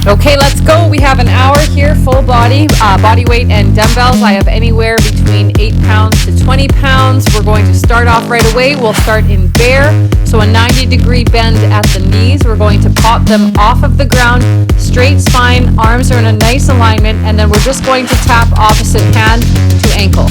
Okay, let's go. We have an hour here, full body, body weight and dumbbells. I have anywhere between 8 pounds to 20 pounds. We're going to start off right away. We'll start in bear. So a 90-degree bend at the knees. We're going to pop them off of the ground, straight spine, arms are in a nice alignment, and then we're just going to tap opposite hand to ankle.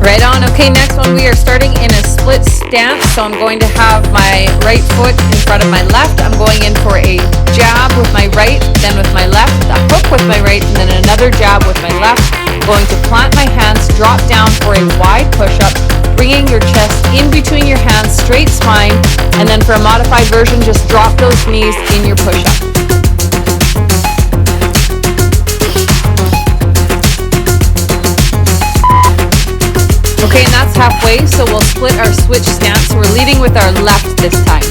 Right on. Okay, next one we are starting in a split stance. So I'm going to have my right foot in front of my left. I'm going in for a jab with my right, then with my left, a hook with my right, and then another jab with my left. I'm going to plant my hands, drop down for a wide push-up, bringing your chest in between your hands, straight spine, and then for a modified version, just drop those knees in your push-up. Okay, and that's halfway, so we'll split our switch stance. So we're leading with our left this time.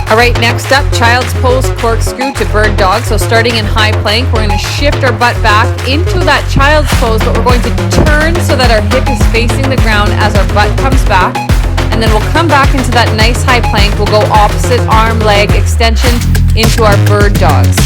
Alright, next up, child's pose corkscrew to bird dog. So starting in high plank, we're going to shift our butt back into that child's pose, but we're going to turn so that our hip is facing the ground as our butt comes back. And then we'll come back into that nice high plank. We'll go opposite arm, leg extension into our bird dogs.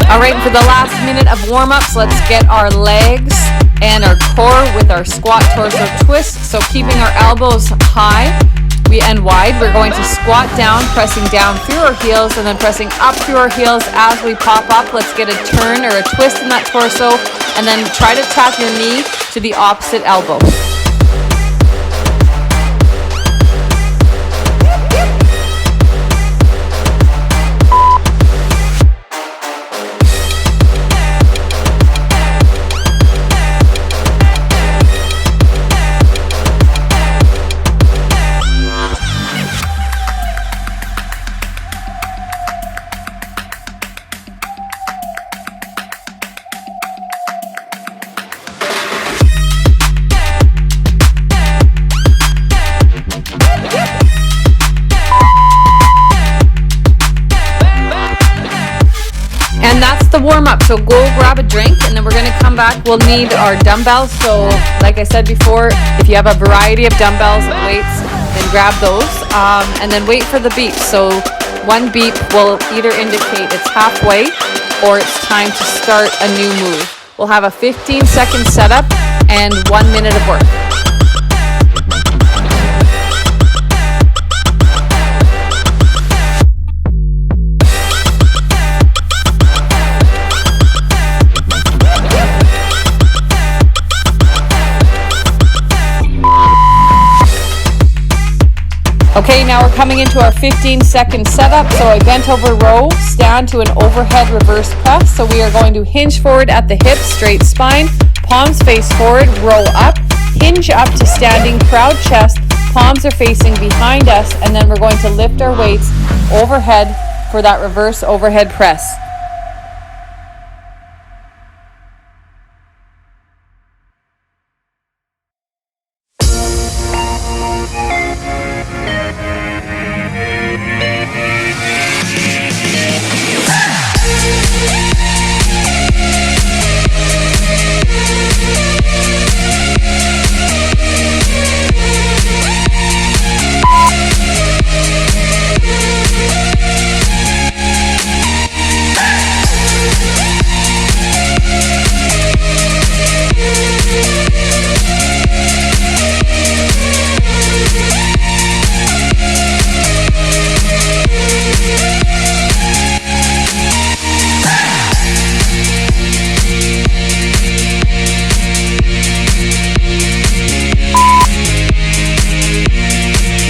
Alright, for the last minute of warm-ups, let's get our legs and our core with our squat torso twist. So keeping our elbows high and wide, we're going to squat down, pressing down through our heels and then pressing up through our heels as we pop up. Let's get a turn or a twist in that torso and then try to tap your knee to the opposite elbow. And that's the warm-up. So go grab a drink and then we're going to come back. We'll need our dumbbells. So like I said before, if you have a variety of dumbbells and weights, then grab those and then wait for the beep. So one beep will either indicate it's halfway or it's time to start a new move. We'll have a 15-second setup and 1 minute of work. Okay, now we're coming into our 15-second setup. So a bent over row, stand to an overhead reverse press. So we are going to hinge forward at the hips, straight spine, Palms face forward, roll up, hinge up to standing, proud chest, palms are facing behind us, and then we're going to lift our weights overhead for that reverse overhead press.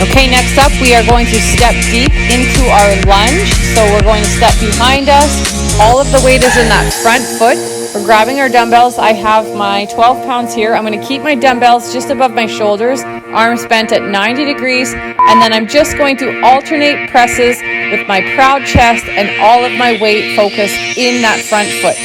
Okay, next up we are going to step deep into our lunge. So we're going to step behind us. All of the weight is in that front foot. We're grabbing our dumbbells. I have my 12 pounds here. I'm going to keep my dumbbells just above my shoulders, arms bent at 90 degrees, and then I'm just going to alternate presses with my proud chest and all of my weight focused in that front foot.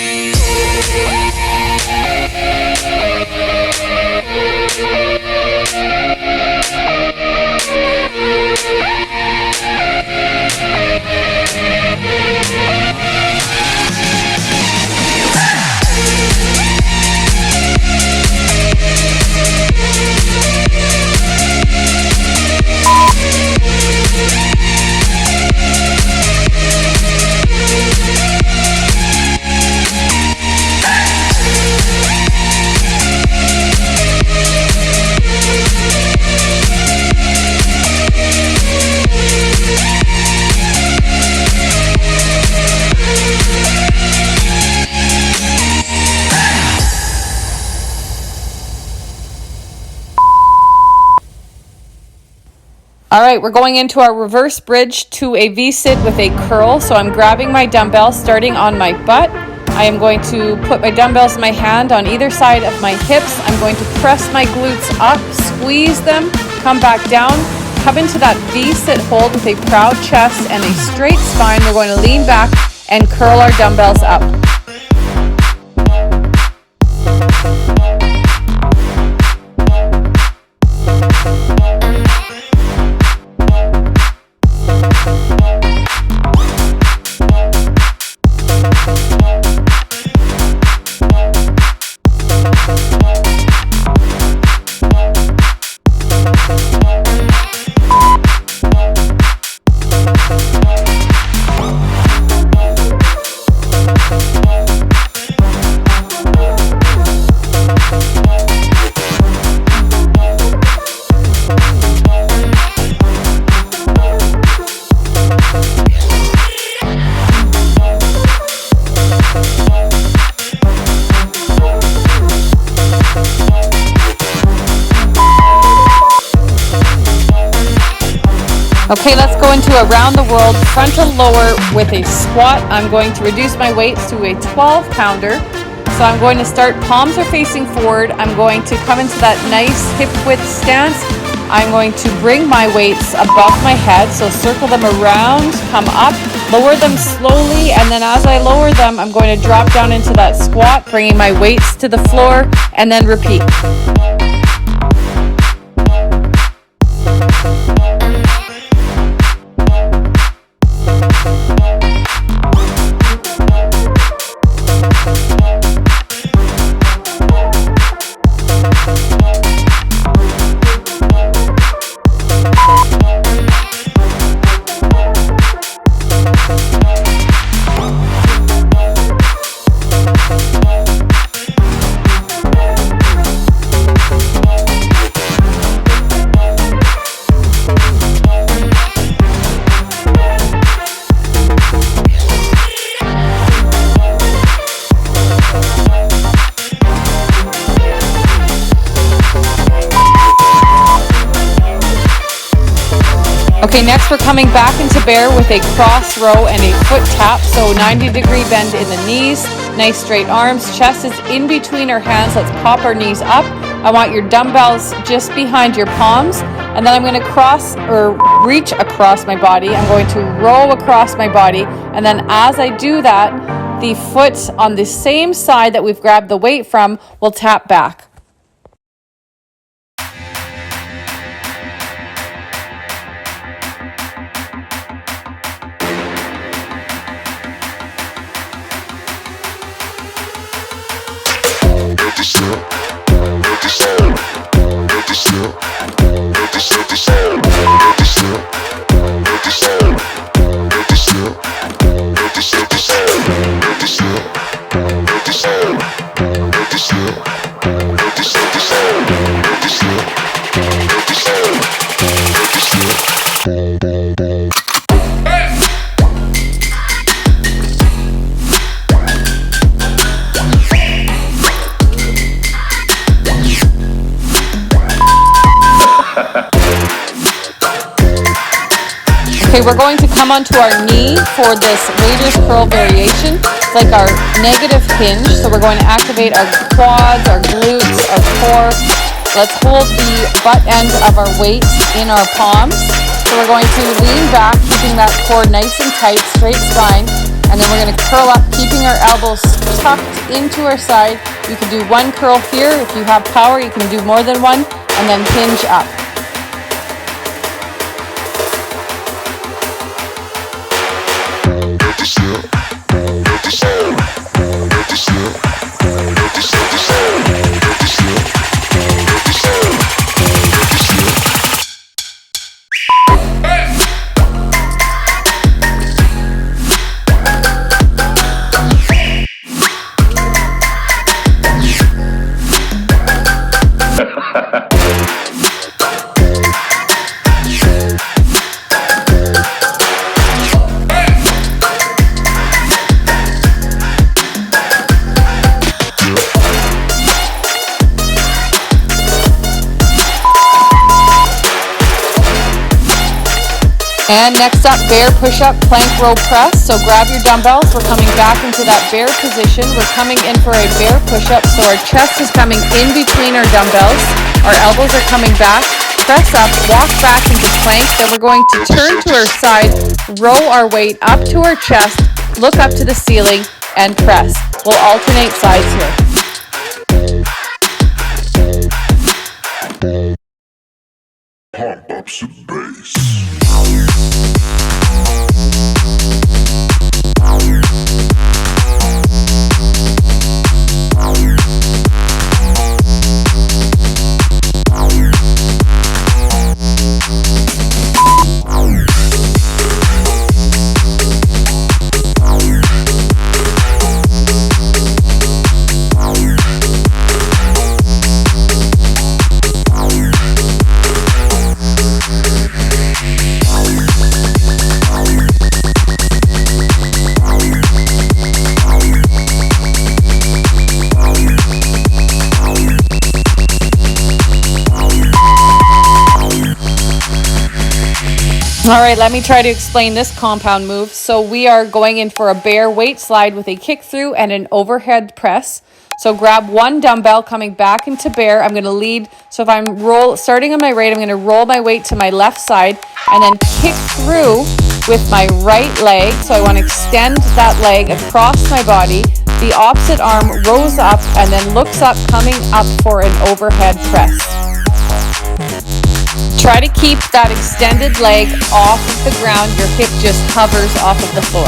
All right, we're going into our reverse bridge to a V-sit with a curl. So I'm grabbing my dumbbells starting on my butt. I am going to put my dumbbells in my hand on either side of my hips. I'm going to press my glutes up, squeeze them, come back down, come into that V-sit hold with a proud chest and a straight spine. We're going to lean back and curl our dumbbells up. Okay, let's go into a round the world frontal lower with a squat. I'm going to reduce my weights to a 12 pounder. So I'm going to start, palms are facing forward. I'm going to come into that nice hip width stance. I'm going to bring my weights above my head. So circle them around, come up, lower them slowly. And then as I lower them, I'm going to drop down into that squat, bringing my weights to the floor and then repeat. Okay, next we're coming back into bear with a cross row and a foot tap. So 90-degree bend in the knees. Nice straight arms. Chest is in between our hands. Let's pop our knees up. I want your dumbbells just behind your palms. And then I'm going to cross or reach across my body. I'm going to roll across my body. And then as I do that, the foot on the same side that we've grabbed the weight from will tap back. Okay, we're going to come onto our knee for this waiter's curl variation. It's like our negative hinge. So we're going to activate our quads, our glutes, our core. Let's hold the butt end of our weight in our palms. So we're going to lean back, keeping that core nice and tight, straight spine. And then we're going to curl up, keeping our elbows tucked into our side. You can do one curl here. If you have power, you can do more than one. And then hinge up. And next up, bear push-up, plank row press. So grab your dumbbells. We're coming back into that bear position. We're coming in for a bear push-up. So our chest is coming in between our dumbbells. Our elbows are coming back. Press up, walk back into plank. Then we're going to turn to our side, row our weight up to our chest, look up to the ceiling, and press. We'll alternate sides here. Pump up some bass. All right, let me try to explain this compound move. So we are going in for a bear weight slide with a kick through and an overhead press. So grab one dumbbell, coming back into bear. I'm going to lead. So if I'm starting on my right, I'm going to roll my weight to my left side and then kick through with my right leg. So I want to extend that leg across my body. The opposite arm rows up and then looks up, coming up for an overhead press. Try to keep that extended leg off of the ground. Your hip just hovers off of the floor.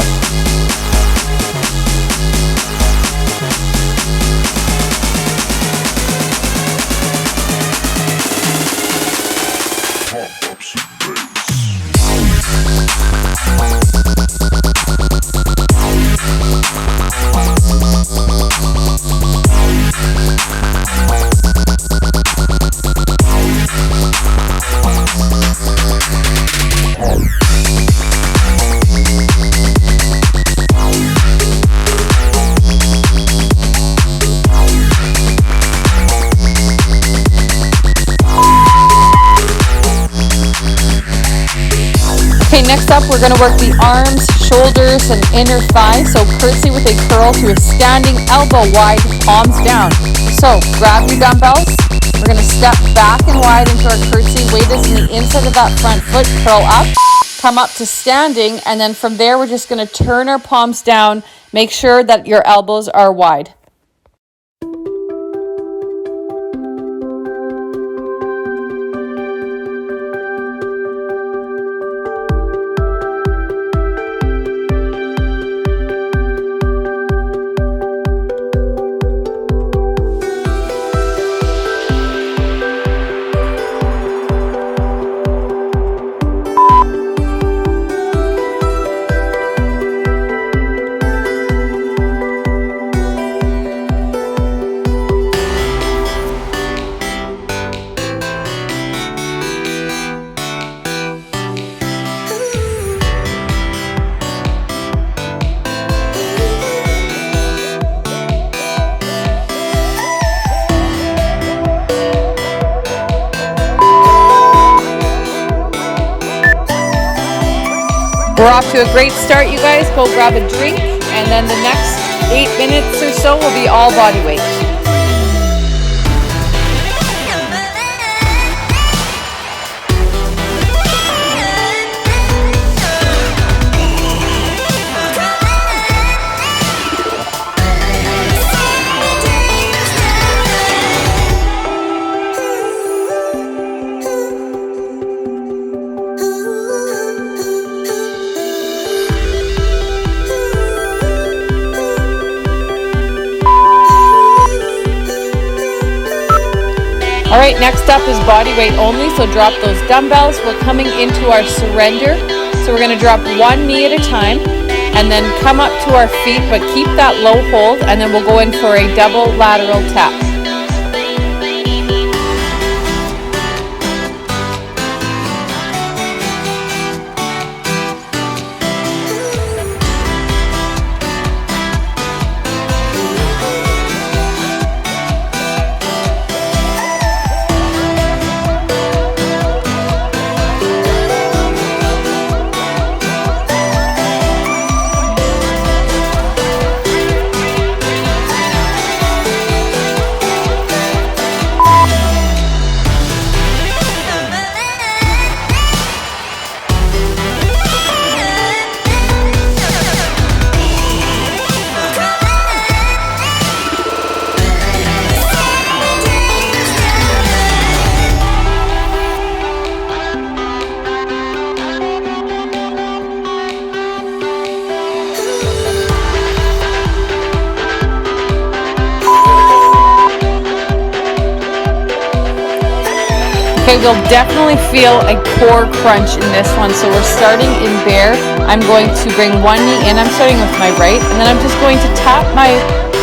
next up, we're gonna work the arms, shoulders, and inner thighs. So curtsy with a curl to a standing elbow wide, palms down. So grab your dumbbells. We're gonna step back and wide into our curtsy. Weight is in the inside of that front foot, curl up, come up to standing, and then from there, we're just gonna turn our palms down. Make sure that your elbows are wide. We're off to a great start, you guys. Go grab a drink, and then the next 8 minutes or so will be all body weight. All right, next up is body weight only, so drop those dumbbells. We're coming into our surrender, so we're gonna drop one knee at a time and then come up to our feet, but keep that low hold, and then we'll go in for a double lateral tap. Okay, we'll definitely feel a core crunch in this one. So we're starting in bear. I'm going to bring one knee in. I'm starting with my right, and then I'm just going to tap my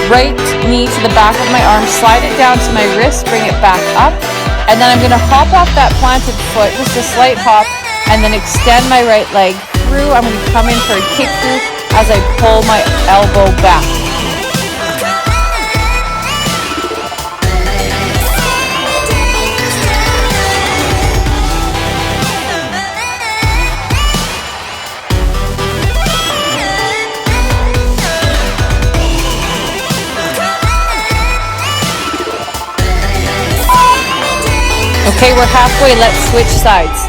right knee to the back of my arm, slide it down to my wrist, bring it back up, and then I'm gonna hop off that planted foot, just a slight hop, and then extend my right leg through. I'm gonna come in for a kick through as I pull my elbow back. Okay, we're halfway. Let's switch sides.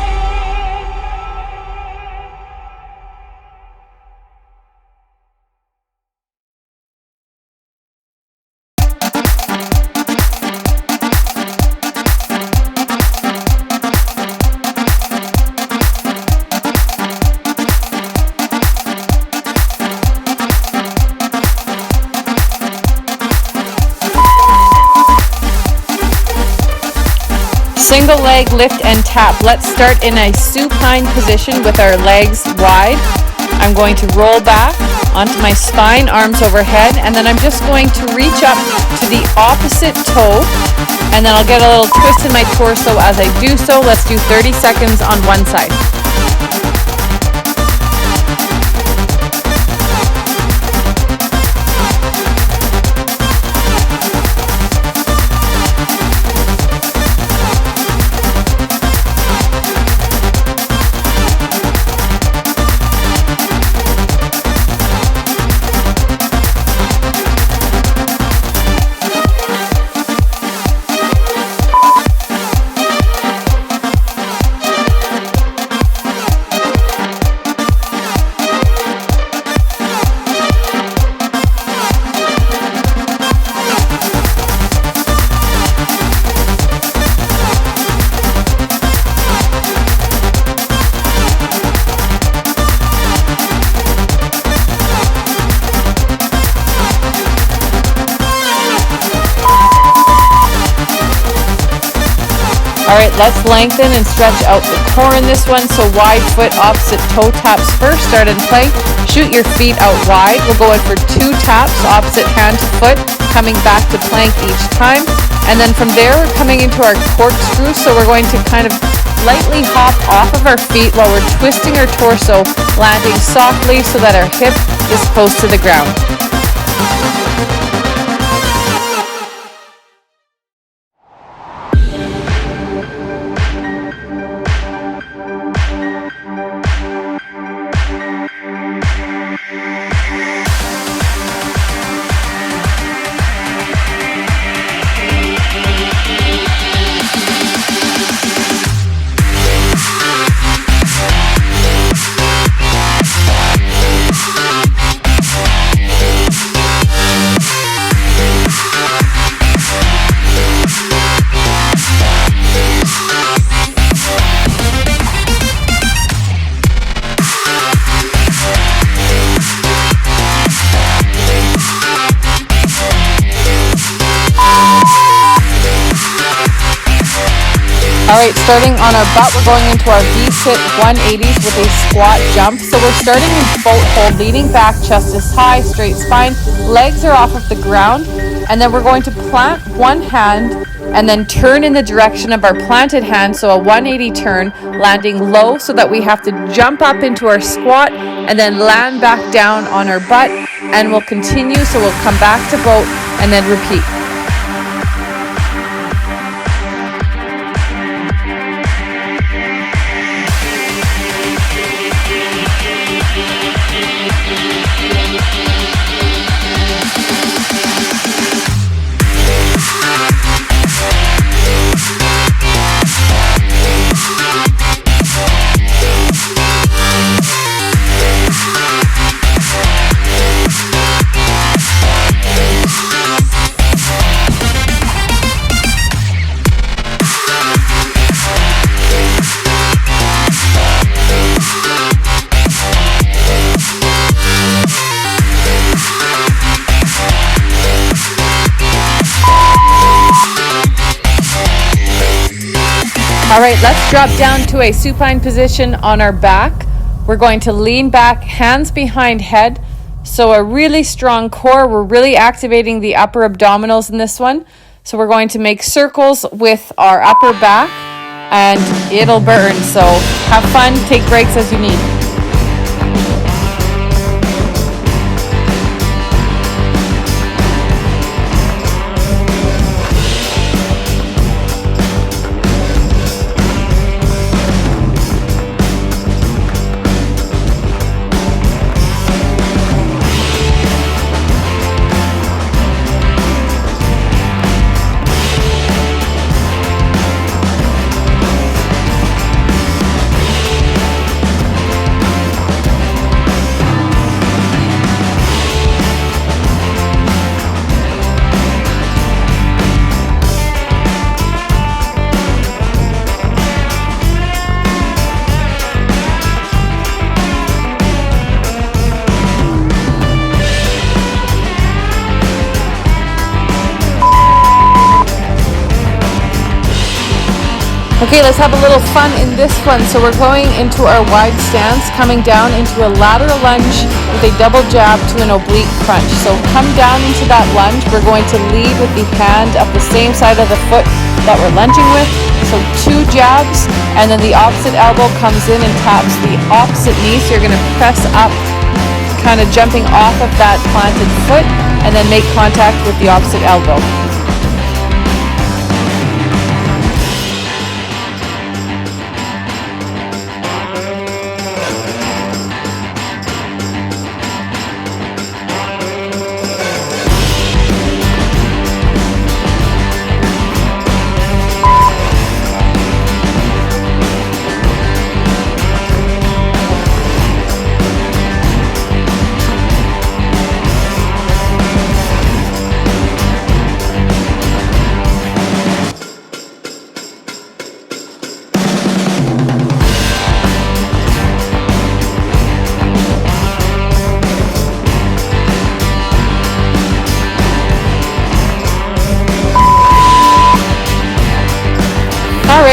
Single leg lift and tap. Let's start in a supine position with our legs wide. I'm going to roll back onto my spine, arms overhead, and then I'm just going to reach up to the opposite toe, and then I'll get a little twist in my torso as I do so. Let's do 30 seconds on one side. All right, let's lengthen and stretch out the core in this one. So wide foot, opposite toe taps first. Start in plank. Shoot your feet out wide. We'll go in for 2 taps, opposite hand to foot, coming back to plank each time. And then from there, we're coming into our corkscrew. So we're going to kind of lightly hop off of our feet while we're twisting our torso, landing softly so that our hip is close to the ground. All right, starting on our butt, we're going into our V-sit 180s with a squat jump. So we're starting in boat hold, leaning back, chest is high, straight spine, legs are off of the ground, and then we're going to plant one hand and then turn in the direction of our planted hand, so a 180 turn, landing low so that we have to jump up into our squat and then land back down on our butt, and we'll continue, so we'll come back to boat and then repeat. All right, let's drop down to a supine position on our back. We're going to lean back, hands behind head. So a really strong core. We're really activating the upper abdominals in this one. So we're going to make circles with our upper back and it'll burn. So have fun, take breaks as you need. Okay, let's have a little fun in this one. So we're going into our wide stance, coming down into a lateral lunge with a double jab to an oblique crunch. So come down into that lunge. We're going to lead with the hand up the same side of the foot that we're lunging with. So 2 jabs, and then the opposite elbow comes in and taps the opposite knee. So you're going to press up, kind of jumping off of that planted foot, and then make contact with the opposite elbow.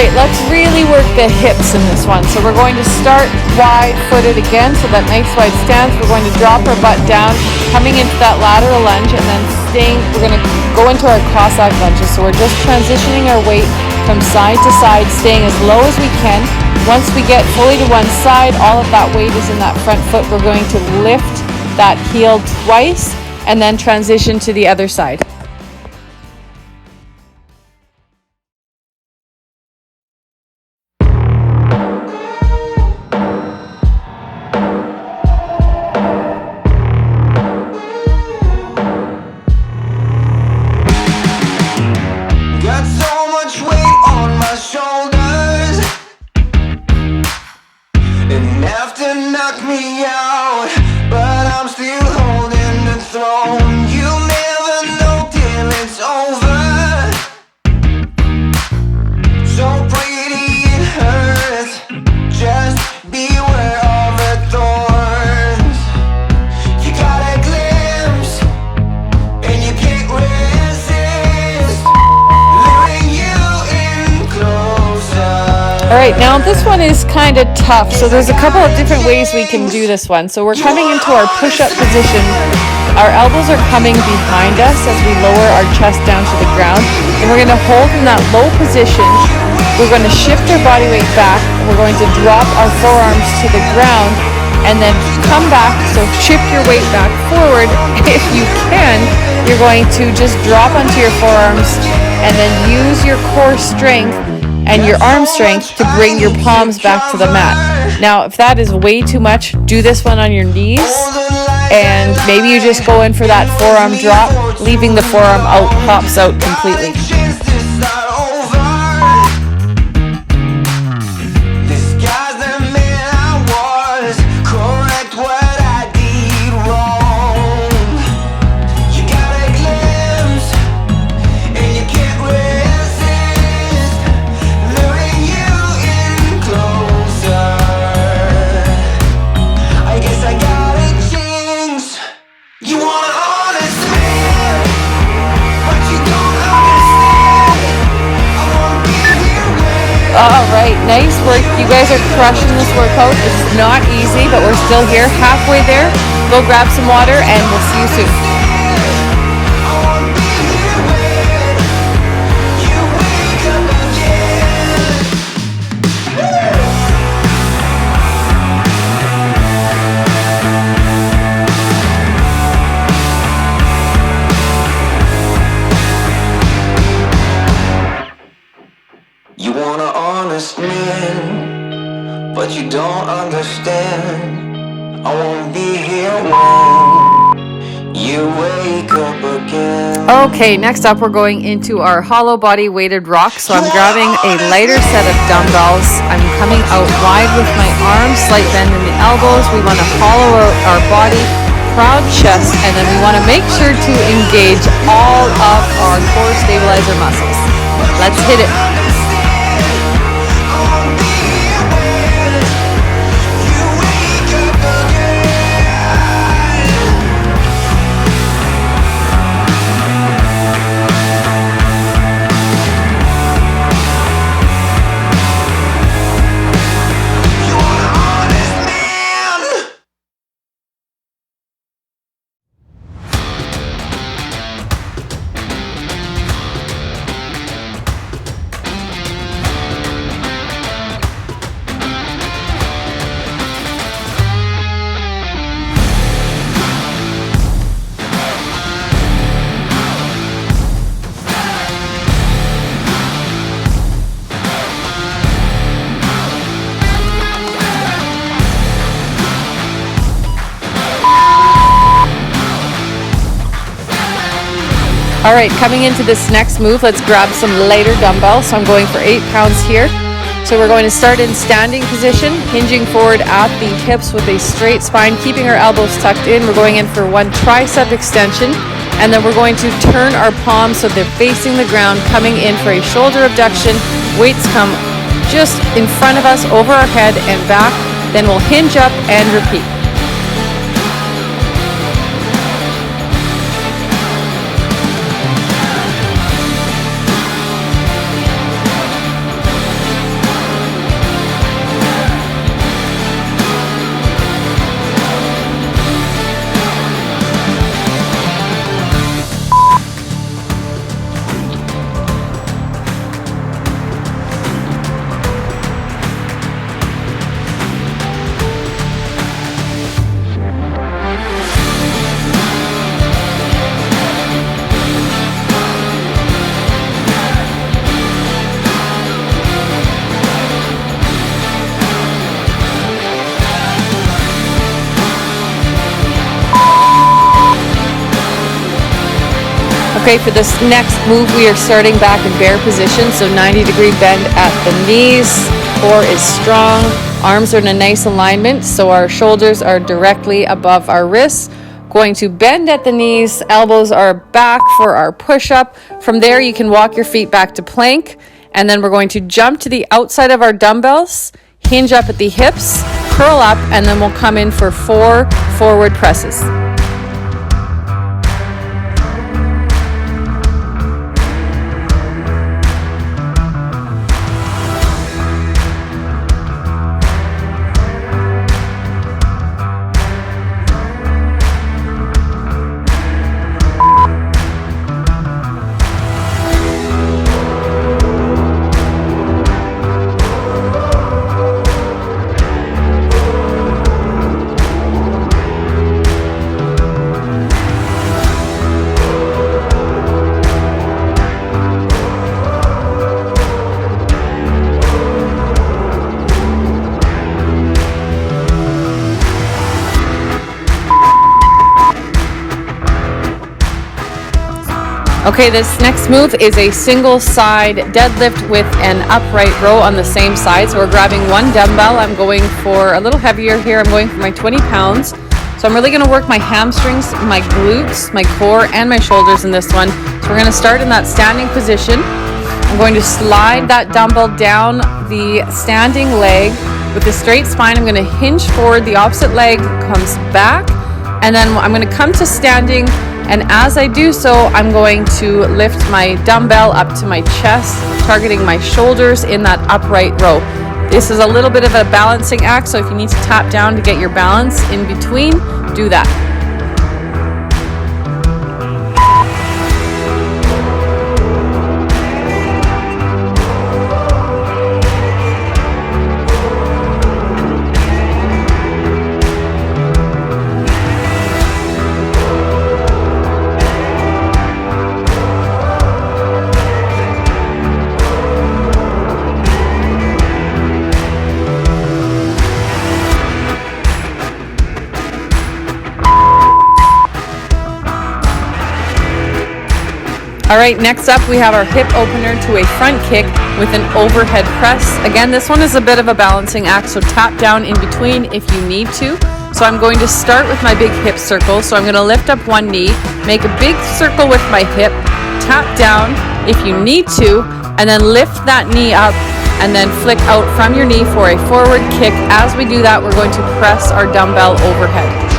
right, let's really work the hips in this one. So we're going to start wide-footed again, so that nice wide stance. We're going to drop our butt down, coming into that lateral lunge, and then we're going to go into our Cossack lunges. So we're just transitioning our weight from side to side, staying as low as we can. Once we get fully to one side, all of that weight is in that front foot. We're going to lift that heel twice and then transition to the other side. Alright, now this one is kind of tough, so there's a couple of different ways we can do this one. So we're coming into our push-up position. Our elbows are coming behind us as we lower our chest down to the ground. And we're going to hold in that low position. We're going to shift our body weight back. We're going to drop our forearms to the ground and then come back. So shift your weight back forward. If you can, you're going to just drop onto your forearms and then use your core strength and your arm strength to bring your palms back to the mat. Now, if that is way too much, do this one on your knees, and maybe you just go in for that forearm drop, leaving the forearm out, pops out completely. Alright, nice work. You guys are crushing this workout. It's not easy, but we're still here, halfway there. Go grab some water and we'll see you soon. You want an honest man, but you don't understand. I won't be here when you wake up again. Okay, next up we're going into our hollow body weighted rock. So I'm grabbing a lighter set of dumbbells. I'm coming out wide with my arms, slight bend in the elbows. We want to hollow out our body, proud chest, and then we want to make sure to engage all of our core stabilizer muscles. Let's hit it. All right, coming into this next move, let's grab some lighter dumbbells. So I'm going for 8 pounds here. So we're going to start in standing position, hinging forward at the hips with a straight spine, keeping our elbows tucked in. We're going in for 1 tricep extension, and then we're going to turn our palms so they're facing the ground, coming in for a shoulder abduction. Weights come just in front of us, over our head and back. Then we'll hinge up and repeat. Okay, for this next move, we are starting back in bear position, so 90-degree bend at the knees. Core is strong. Arms are in a nice alignment, so our shoulders are directly above our wrists. Going to bend at the knees, elbows are back for our push-up. From there, you can walk your feet back to plank, and then we're going to jump to the outside of our dumbbells, hinge up at the hips, curl up, and then we'll come in for 4 forward presses. Okay, this next move is a single side deadlift with an upright row on the same side. So we're grabbing one dumbbell. I'm going for a little heavier here. I'm going for my 20 pounds. So I'm really going to work my hamstrings, my glutes, my core, and my shoulders in this one. So we're going to start in that standing position. I'm going to slide that dumbbell down the standing leg with a straight spine. I'm going to hinge forward. The opposite leg comes back. And then I'm going to come to standing. And as I do so, I'm going to lift my dumbbell up to my chest, targeting my shoulders in that upright row. This is a little bit of a balancing act, so if you need to tap down to get your balance in between, do that. All right, next up we have our hip opener to a front kick with an overhead press. Again, this one is a bit of a balancing act, so tap down in between if you need to. So I'm going to start with my big hip circle. So I'm going to lift up one knee, make a big circle with my hip, tap down if you need to, and then lift that knee up and then flick out from your knee for a forward kick. As we do that, we're going to press our dumbbell overhead.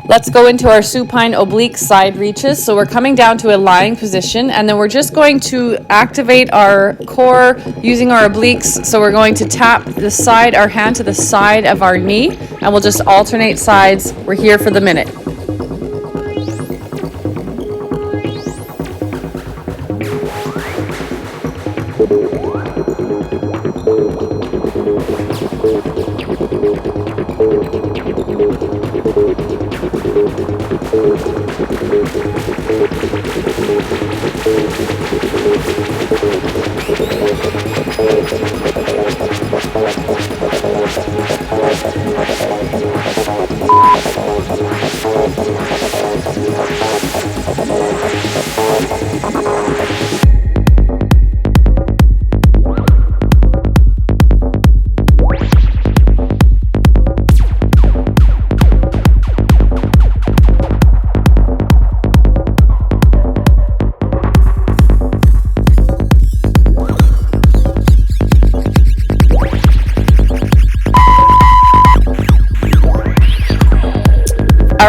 Let's go into our supine oblique side reaches. So we're coming down to a lying position, and then we're just going to activate our core using our obliques. So we're going to tap the side, our hand to the side of our knee, and we'll just alternate sides. We're here for the minute.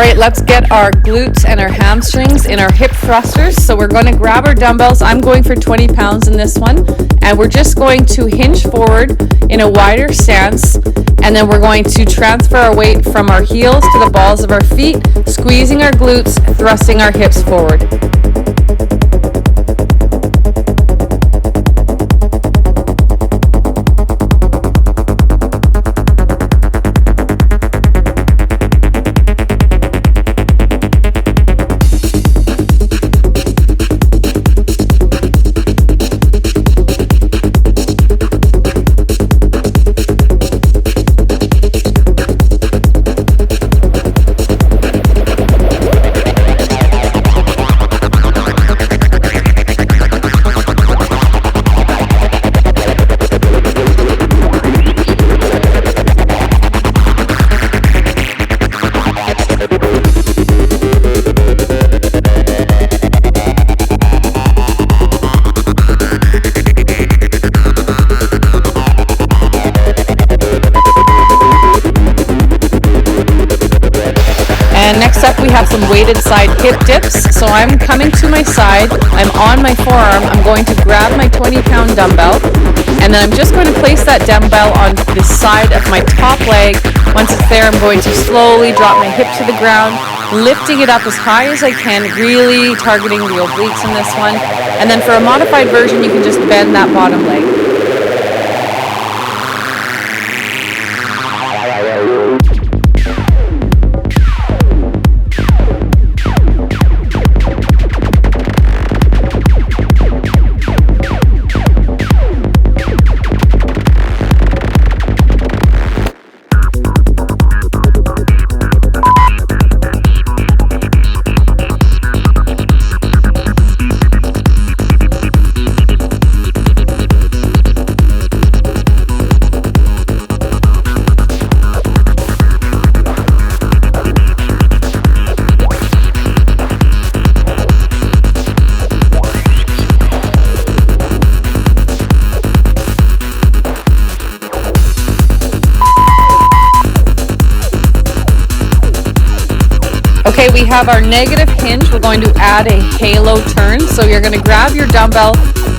right, let's get our glutes and our hamstrings in our hip thrusters. So we're going to grab our dumbbells. I'm going for 20 pounds in this one. And we're just going to hinge forward in a wider stance. And then we're going to transfer our weight from our heels to the balls of our feet, squeezing our glutes, thrusting our hips forward. And next up we have some weighted side hip dips. So I'm coming to my side, I'm on my forearm, I'm going to grab my 20-pound dumbbell, and then I'm just going to place that dumbbell on the side of my top leg. Once it's there, I'm going to slowly drop my hip to the ground, lifting it up as high as I can, really targeting the obliques in this one. And then for a modified version, you can just bend that bottom leg. Okay, we have our negative hinge. We're going to add a halo turn. So you're going to grab your dumbbell,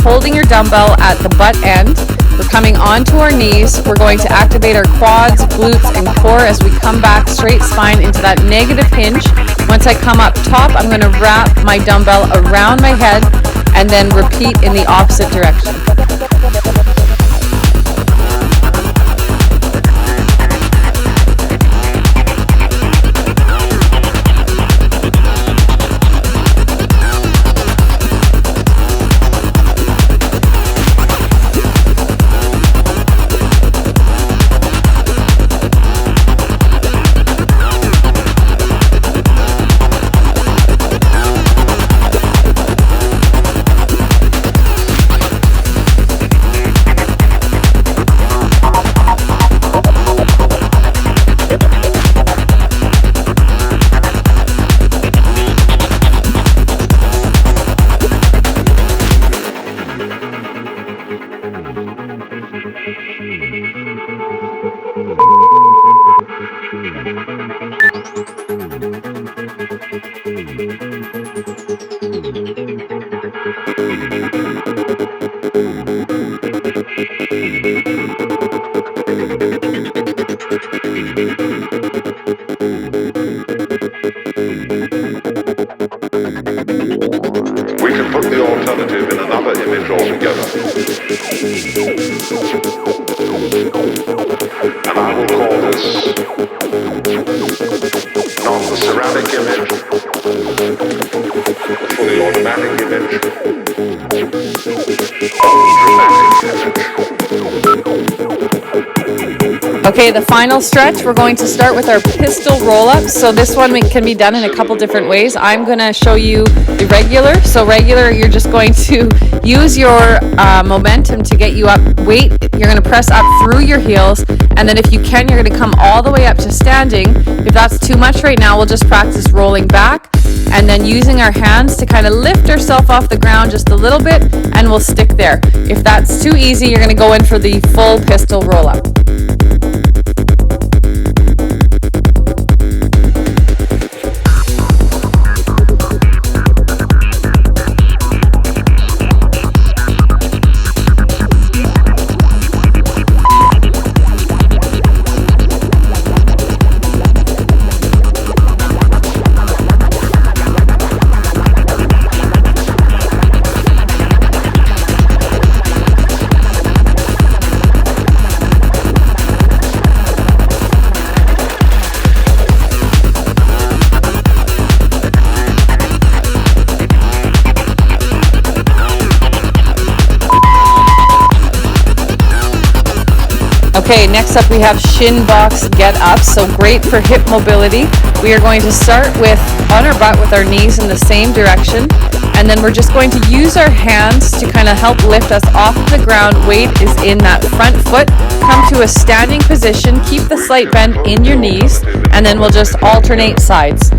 holding your dumbbell at the butt end. We're coming onto our knees. We're going to activate our quads, glutes, and core as we come back straight spine into that negative hinge. Once I come up top, I'm going to wrap my dumbbell around my head and then repeat in the opposite direction. We can put the alternative in another image altogether. And I will call this not the ceramic image, the fully automatic image, or the dramatic image. Okay, the final stretch, we're going to start with our pistol roll-ups. So this one can be done in a couple different ways. I'm going to show you the regular. So regular, you're just going to use your momentum to get you up. Weight, you're going to press up through your heels. And then if you can, you're going to come all the way up to standing. If that's too much right now, we'll just practice rolling back. And then using our hands to kind of lift ourselves off the ground just a little bit, and we'll stick there. If that's too easy, you're going to go in for the full pistol roll-up. Okay, next up we have shin box get up. So great for hip mobility. We are going to start with on our butt with our knees in the same direction. And then we're just going to use our hands to kind of help lift us off of the ground. Weight is in that front foot. Come to a standing position. Keep the slight bend in your knees. And then we'll just alternate sides.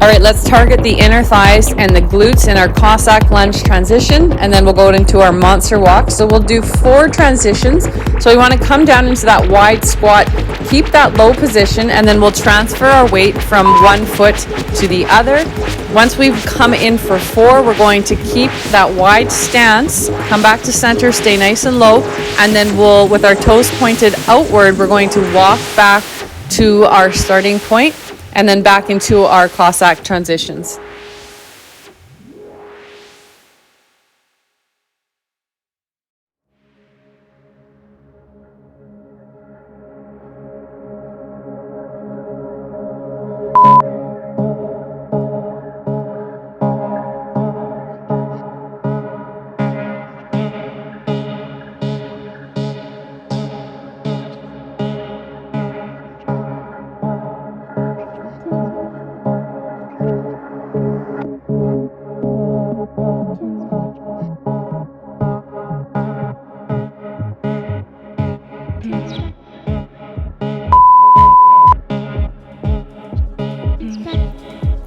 Alright, let's target the inner thighs and the glutes in our Cossack lunge transition, and then we'll go into our monster walk. So we'll do 4 transitions. So we want to come down into that wide squat, keep that low position, and then we'll transfer our weight from one foot to the other. Once we've come in for 4, we're going to keep that wide stance, come back to center, stay nice and low, and then we'll, with our toes pointed outward, we're going to walk back to our starting point and then back into our Cossack transitions.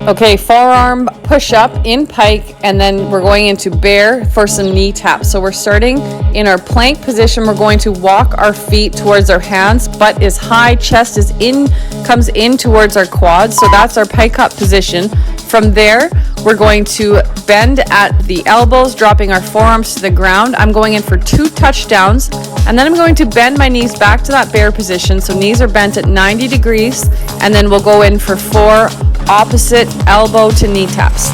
Okay, forearm push-up in pike, and then we're going into bear for some knee taps. So we're starting in our plank position. We're going to walk our feet towards our hands. Butt is high, chest is in, comes in towards our quads. So that's our pike up position. From there, we're going to bend at the elbows, dropping our forearms to the ground. I'm going in for 2 touchdowns, and then I'm going to bend my knees back to that bear position. So knees are bent at 90 degrees, and then we'll go in for 4 opposite elbow to knee taps.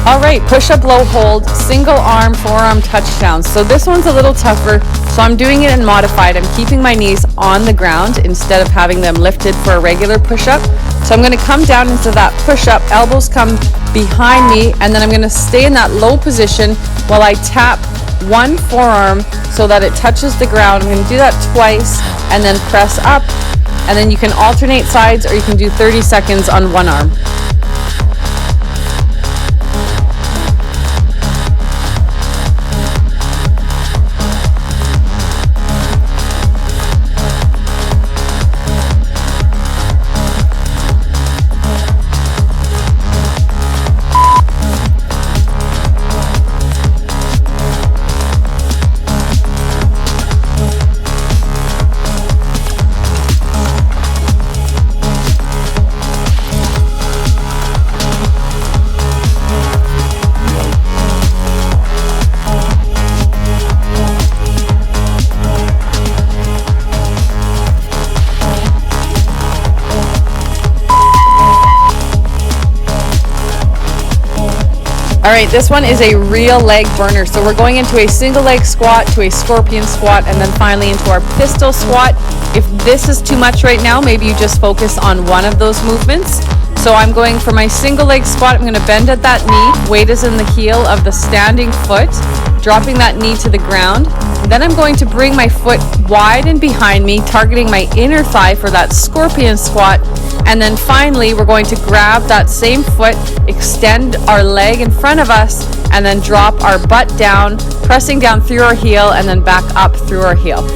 Alright, push-up, low hold, single arm, forearm touchdowns. So this one's a little tougher, so I'm doing it in modified. I'm keeping my knees on the ground instead of having them lifted for a regular push-up. So I'm going to come down into that push-up, elbows come behind me, and then I'm going to stay in that low position while I tap one forearm so that it touches the ground. I'm going to do that twice and then press up, and then you can alternate sides or you can do 30 seconds on one arm. All right, this one is a real leg burner. So we're going into a single leg squat to a scorpion squat and then finally into our pistol squat. If this is too much right now, maybe you just focus on one of those movements. So I'm going for my single leg squat. I'm going to bend at that knee. Weight is in the heel of the standing foot, dropping that knee to the ground. Then I'm going to bring my foot wide and behind me, targeting my inner thigh for that scorpion squat. And then finally, we're going to grab that same foot, extend our leg in front of us, and then drop our butt down, pressing down through our heel and then back up through our heel.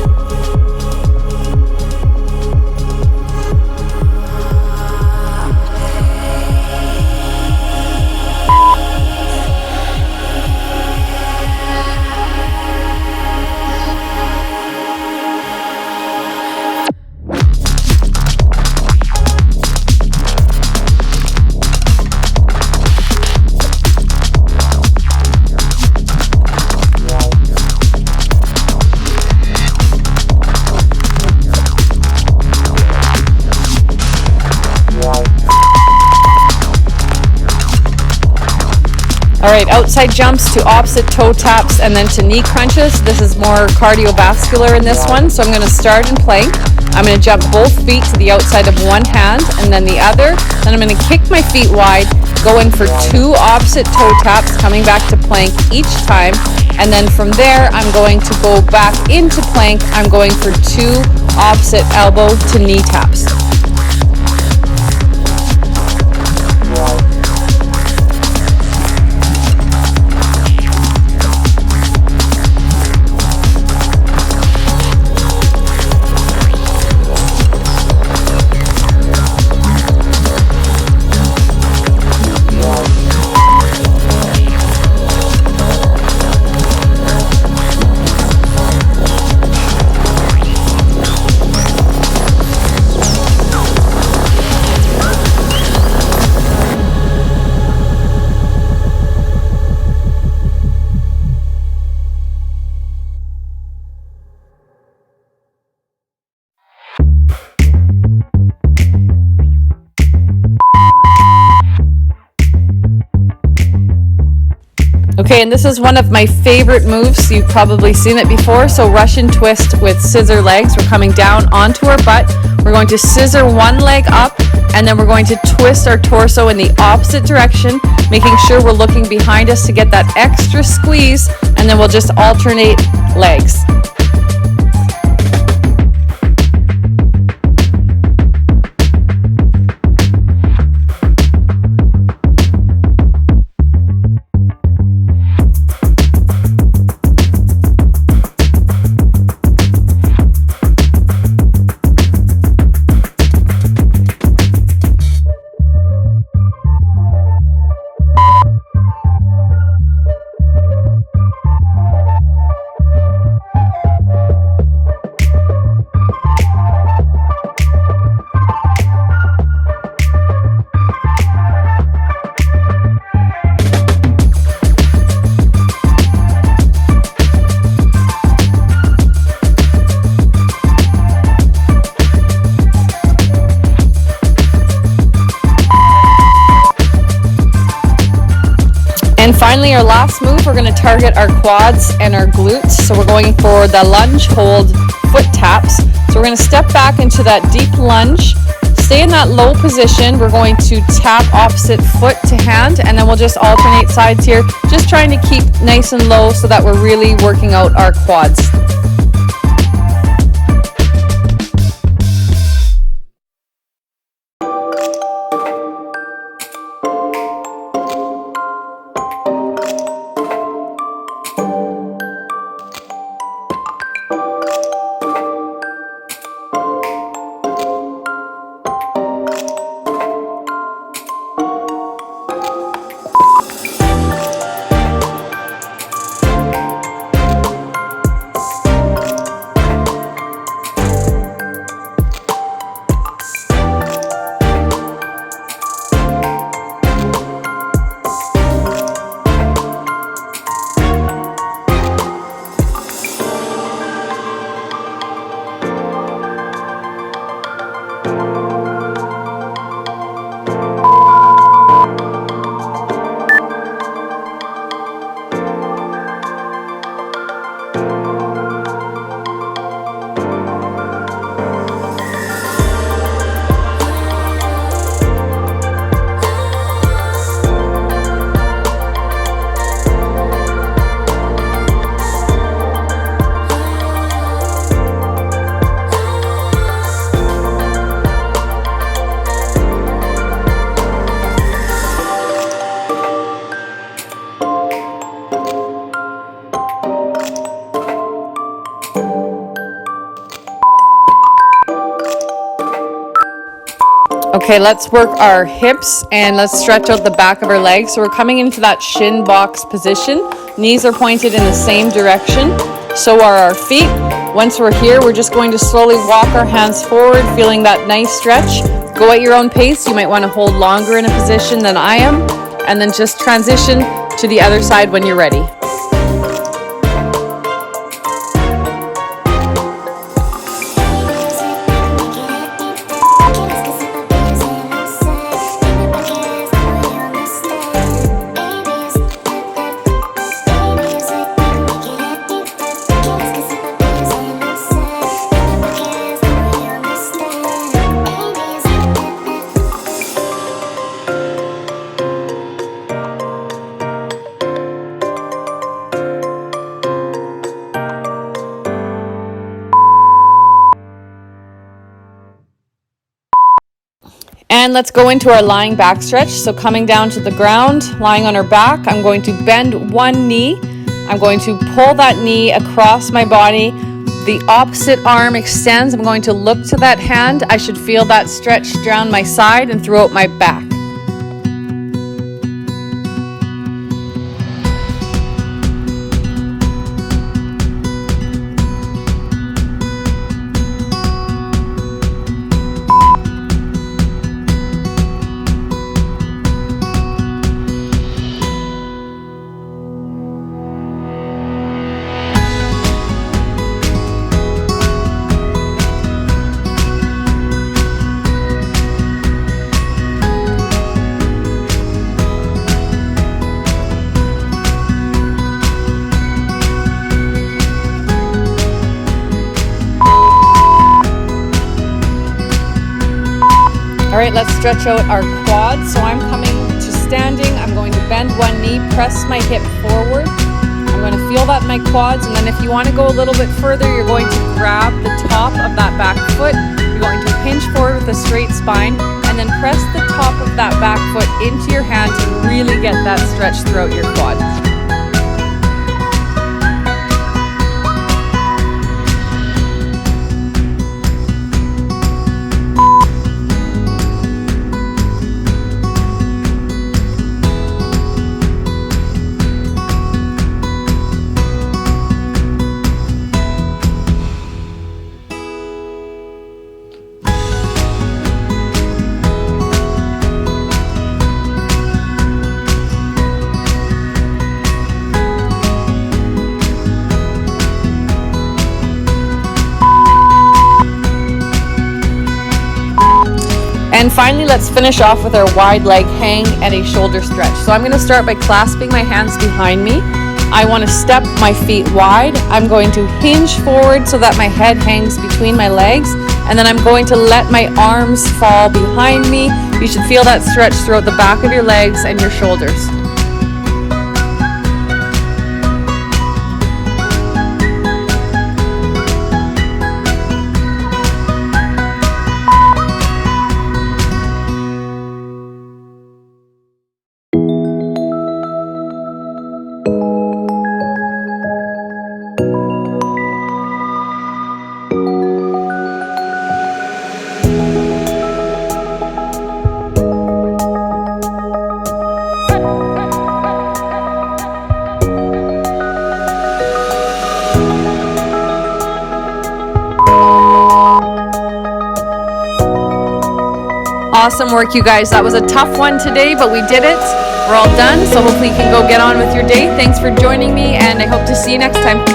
All right, outside jumps to opposite toe taps and then to knee crunches. This is more cardiovascular in this one. So I'm going to start in plank. I'm going to jump both feet to the outside of one hand and then the other. Then I'm going to kick my feet wide, go in for 2 opposite toe taps, coming back to plank each time. And then from there, I'm going to go back into plank. I'm going for 2 opposite elbow to knee taps. Okay, and this is one of my favorite moves. You've probably seen it before. So Russian twist with scissor legs. We're coming down onto our butt. We're going to scissor one leg up, and then we're going to twist our torso in the opposite direction, making sure we're looking behind us to get that extra squeeze, and then we'll just alternate legs. And finally, our last move, we're going to target our quads and our glutes. So we're going for the lunge hold foot taps. So we're going to step back into that deep lunge, stay in that low position. We're going to tap opposite foot to hand, and then we'll just alternate sides here, just trying to keep nice and low so that we're really working out our quads. Okay, let's work our hips and let's stretch out the back of our legs. So we're coming into that shin box position. Knees are pointed in the same direction. So are our feet. Once we're here, we're just going to slowly walk our hands forward, feeling that nice stretch. Go at your own pace. You might want to hold longer in a position than I am, and then just transition to the other side when you're ready. And let's go into our lying back stretch. So coming down to the ground, lying on our back, I'm going to bend one knee. I'm going to pull that knee across my body. The opposite arm extends. I'm going to look to that hand. I should feel that stretch down my side and throughout my back. All right, let's stretch out our quads. So I'm coming to standing. I'm going to bend one knee, press my hip forward. I'm going to feel that in my quads. And then if you want to go a little bit further, you're going to grab the top of that back foot. You're going to hinge forward with a straight spine and then press the top of that back foot into your hand to really get that stretch throughout your quad. And finally, let's finish off with our wide leg hang and a shoulder stretch. So I'm going to start by clasping my hands behind me. I want to step my feet wide. I'm going to hinge forward so that my head hangs between my legs. And then I'm going to let my arms fall behind me. You should feel that stretch throughout the back of your legs and your shoulders. Awesome work, you guys. That was a tough one today, but we did it. We're all done, so hopefully you can go get on with your day. Thanks for joining me, and I hope to see you next time.